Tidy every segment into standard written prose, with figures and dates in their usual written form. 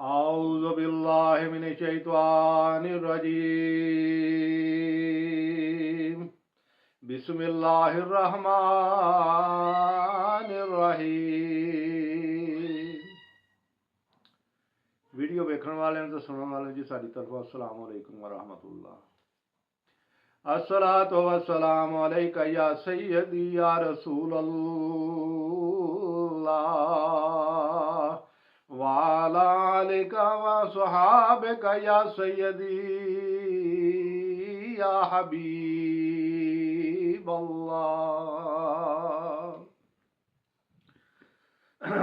औज़ु बिल्लाहि मिनश शैतानिर रजीम। बिस्मिल्लाहिर रहमानिर रहीम। वीडियो वेखण वाले तो सुनने वाले जी साडी तरफों अस्सलाम वालेकुम व रहमतुल्लाह। अस्सलातु वस्सलामु अलैका या सय्यदी या रसूल अल्लाह वाला आलिका व सहाबिका या सय्यदी या हबीब अल्लाह।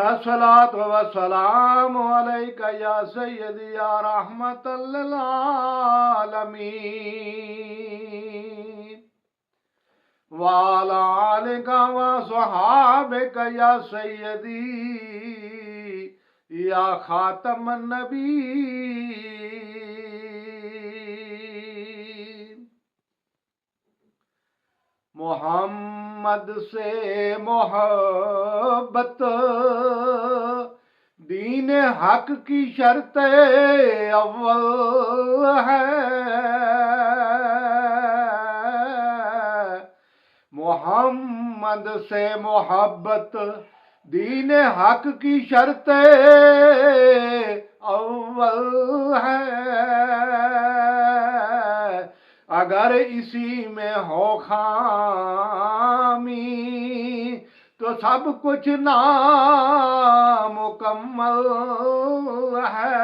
अस्सलातु वस्सलामु अलैका या सय्यदी या रहमतल लिल आलमीन वाला आलिका व सहाबिका या सय्यदी या खातमन नबी। मोहम्मद से मोहब्बत दीन हक की शर्त अव्वल है। मोहम्मद से मोहब्बत दीन हक की शर्त अव्वल है। अगर इसी में हो खामी तो सब कुछ नामुकम्मल है।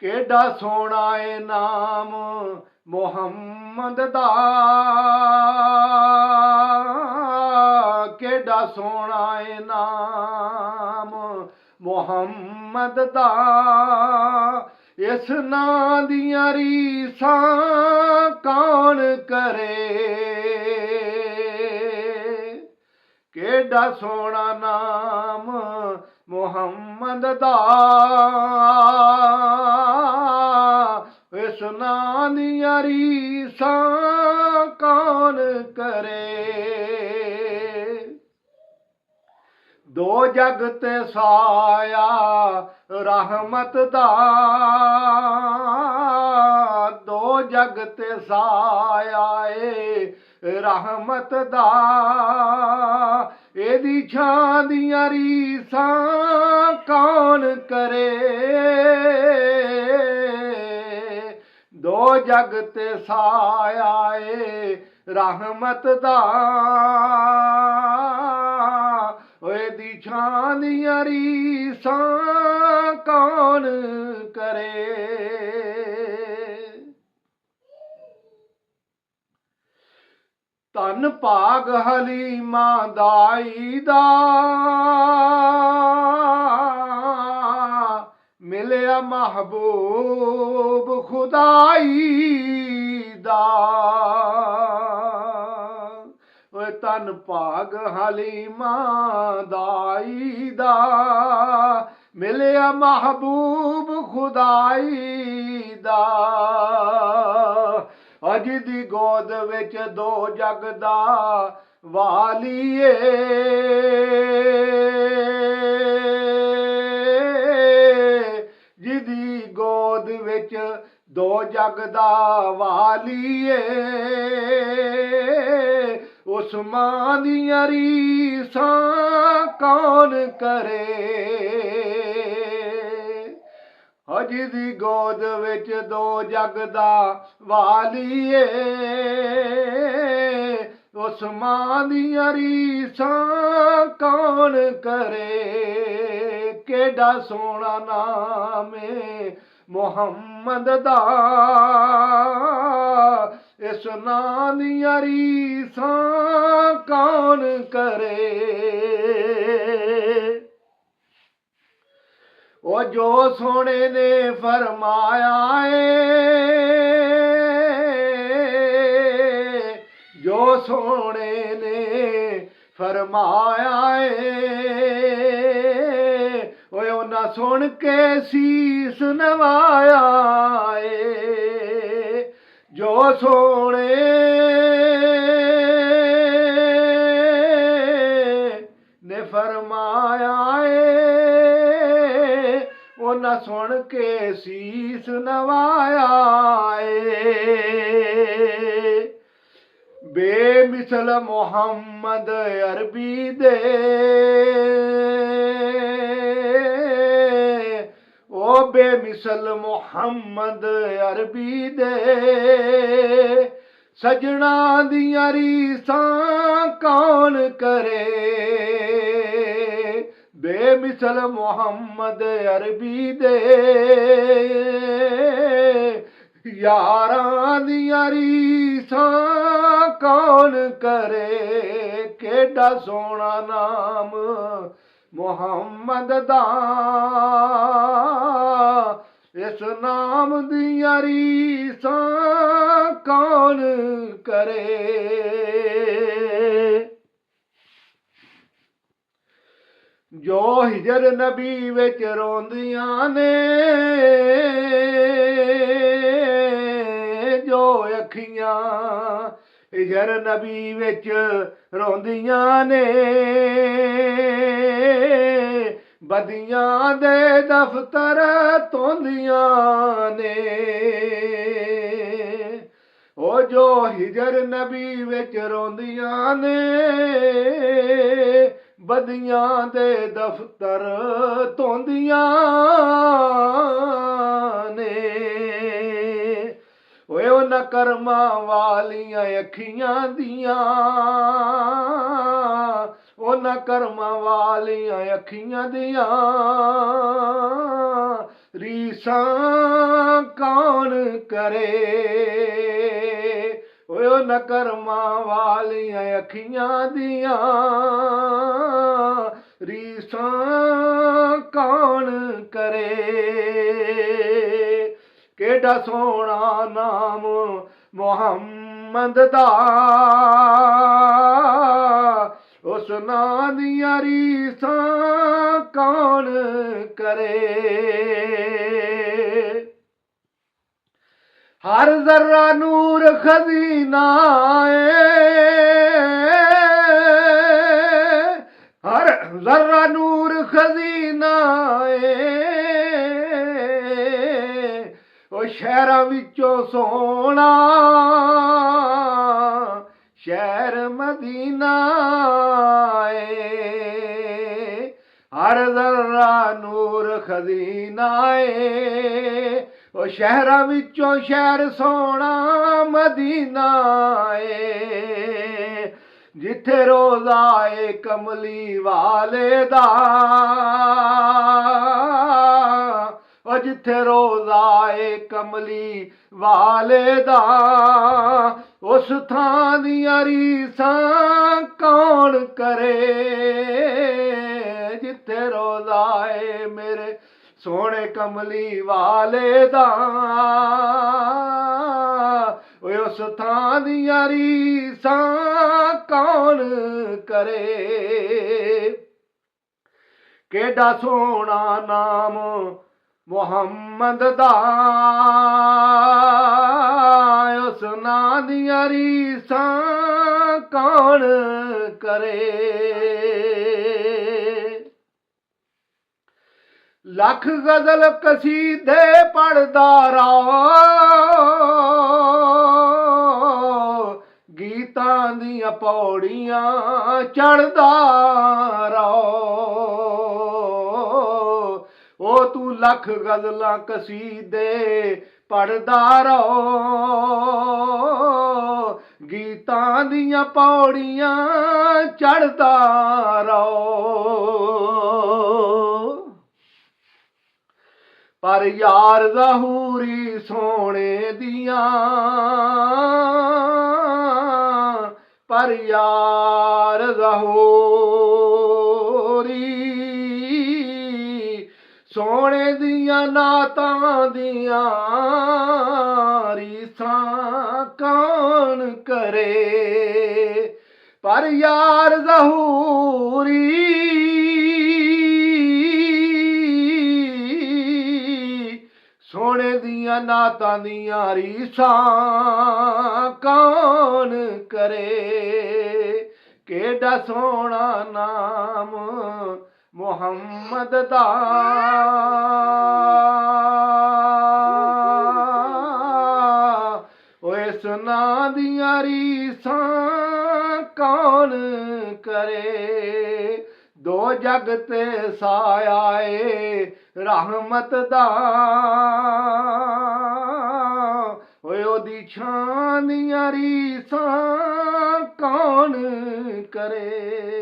केड़ा सोना है नाम मोहम्मद दा, केड़ा सोना है नाम मोहम्मद दा। इस नां दियां रीसां कौन करे। केड़ा सोना नाम मोहम्मद दा। इस नां दियां रीसां कौन करे। दो जग ते साया रहमत दा, दो जग ते साया रहमत दा। एदी छां दियां रीसां कौन करे। दो जग ते साया रहमत दा। एदी छां दियां रीसां कौन करे। धन भाग हलीमा दाई दा, मिलिया महबूब खुदाई दा। धन भाग हलीमा दाई दा, मिलिया महबूब खुदाई दा। अज दी गोद विच दो जग दा वालीए। जिदी गोद विच दो जग दा वालीए। उस मां दियां रीसां कौन करे। हज दी गोद विच दो जग दा वालीए। उस मां दियां रीसां कौन करे। केड़ा सोना नाम मोहम्मद दा। इस नां दियां रीसां कौन करे। ओ जो सोने ने फरमाया जो सोने ने फरमाया उन्हां सुन के शीस नवाया जो सोने ने ਫਰਮਾਇਆ ਏ ਉਹਨਾਂ ਸੁਣ ਕੇ ਸੀਸ ਨਵਾਇਆ ਏ ਬੇਮਿਸਲ ਮੁਹੰਮਦ ਅਰਬੀ ਦੇ ਉਹ ਬੇਮਿਸਲ ਮੁਹੰਮਦ ਅਰਬੀ ਦੇ ਸਜਣਾ ਦੀਆਂ ਰੀਸਾਂ ਕੌਣ ਕਰੇ ਬੇਮਿਸਲ ਮੁਹੰਮਦ ਅਰਬੀ ਦੇ ਯਾਰਾਂ ਦੀਆਂ ਰੀਸਾਂ ਕੌਣ ਕਰੇ ਕਿਹੜਾ ਸੋਹਣਾ ਨਾਮ ਮੁਹੰਮਦ ਦਾ ਇਸ ਨਾਮ ਦੀਆਂ ਰੀਸਾਂ ਕੌਣ ਕਰੇ ਜੋ ਹਿਜਰ ਨਬੀ ਵਿੱਚ ਰੋਂਦੀਆਂ ਨੇ ਜੋ ਅੱਖੀਆਂ ਹਿਜਰ ਨਬੀ ਵਿੱਚ ਰੋਂਦੀਆਂ ਨੇ ਬਦੀਆਂ ਦੇ ਦਫ਼ਤਰ ਧੋਂਦੀਆਂ ਨੇ ਉਹ ਜੋ ਹਿਜਰ ਨਬੀ ਵਿੱਚ ਰੋਂਦੀਆਂ ਨੇ ਬਦੀਆਂ ਦੇ ਦਫ਼ਤਰ ਧੋਂਦੀਆਂ ਨੇ ਓਏ ਉਹਨਾਂ ਕਰਮਾਂ ਵਾਲੀਆਂ ਅੱਖੀਆਂ ਦੀਆਂ ਉਹਨਾਂ ਕਰਮਾਂ ਵਾਲੀਆਂ ਅੱਖੀਆਂ ਦੀਆਂ ਰੀਸਾਂ ਕੌਣ ਕਰੇ ਓਏ ਉਹਨਾਂ ਕਰਮਾਂ ਵਾਲੀਆਂ ਅੱਖੀਆਂ ਦੀਆਂ ਰੀਸਾਂ ਕੌਣ ਕਰੇ ਕਿਹੜਾ ਸੋਹਣਾ ਨਾਮ ਮੁਹੰਮਦ ਦਾ ਉਸ ਨਾਂ ਦੀਆਂ ਰੀਸਾਂ ਕੌਣ ਕਰੇ ਹਰ ਜ਼ਰਾ ਨੂਰ ਖਜ਼ੀਨਾ ਹਰ ਜ਼ਰਾ ਨੂਰ ਖਜ਼ੀਨਾ ਉਹ ਸ਼ਹਿਰਾਂ ਵਿੱਚੋਂ ਸੋਹਣਾ ਸ਼ਹਿਰ ਮਦੀਨਾ ਏ ਹਰ ਜ਼ਰਾ ਨੂਰ ਖਜ਼ੀਨਾ ਏ ਉਹ ਸ਼ਹਿਰਾਂ ਵਿੱਚੋਂ ਸ਼ਹਿਰ ਸੋਹਣਾ ਮਦੀਨਾ ਏ ਜਿੱਥੇ ਰੋਜ਼ਾ ਏ ਕਮਲੀ ਵਾਲੇ ਦਾ ਉਹ ਜਿੱਥੇ ਰੋਜ਼ਾ ਏ ਕਮਲੀ ਵਾਲੇ ਦਾ ਉਸ ਥਾਂ ਦੀਆਂ ਰੀਸਾਂ ਕੌਣ ਕਰੇ ਜਿੱਥੇ ਰੋਜ਼ਾ ਏ ਮੇਰੇ ਸੋਹਣੇ ਕਮਲੀ ਵਾਲੇ ਦਾ ਓਏ ਉਸ ਥਾਂ ਦੀਆਂ ਰੀਸਾਂ ਕੌਣ ਕਰੇ ਕਿਹੜਾ ਸੋਹਣਾ ਨਾਮ ਮੁਹੰਮਦ ਦਾ ਉਸ ਨਾਂ ਦੀਆਂ ਰੀਸਾਂ ਕੌਣ ਕਰੇ ਲੱਖ ਗਜ਼ਲ ਕਸੀਦੇ ਪੜਦਾ ਰਹਾ ਗੀਤਾਂ ਦੀਆਂ ਪੌੜੀਆਂ ਚੜਦਾ ਰਹਾ ਉਹ ਤੂੰ ਲੱਖ ਗਜ਼ਲਾਂ ਕਸੀਦੇ ਪੜਦਾ ਰਹੋ ਗੀਤਾਂ ਦੀਆਂ ਪੌੜੀਆਂ ਚੜਦਾ ਰਹੋ ਪਰ ਯਾਰ ਜ਼ਹੂਰੀ ਸੋਹਣੇ ਦੀਆਂ ਪਰ ਯਾਰ ਜ਼ਹੂਰੀ ਸੋਹਣੇ ਦੀਆਂ ਨਾਤਾਂ ਦੀਆਂ ਰੀਸਾਂ ਕੌਣ ਕਰੇ ਪਰ ਯਾਰ ਜ਼ਹੂਰੀ ਸੋਹਣੇ ਦੀਆਂ ਨਾਤਾਂ ਦੀਆਂ ਰੀਸਾਂ ਕੌਣ ਕਰੇ ਕਿਹੜਾ ਸੋਹਣਾ ਨਾਮ ਮੁਹੰਮਦ ਦਾ। ਇਸ ਨਾਂ ਦੀਆਂ ਰੀਸਾਂ ਕੌਣ ਕਰੇ, ਦੋ ਜਗ ਤੇ ਸਾਇਆ ਏ ਰਹਿਮਤ ਦਾ। ਓਏ ਉਹਦੀ ਛਾਂ ਦੀਆਂ ਰੀਸਾਂ ਕੌਣ ਕਰੇ।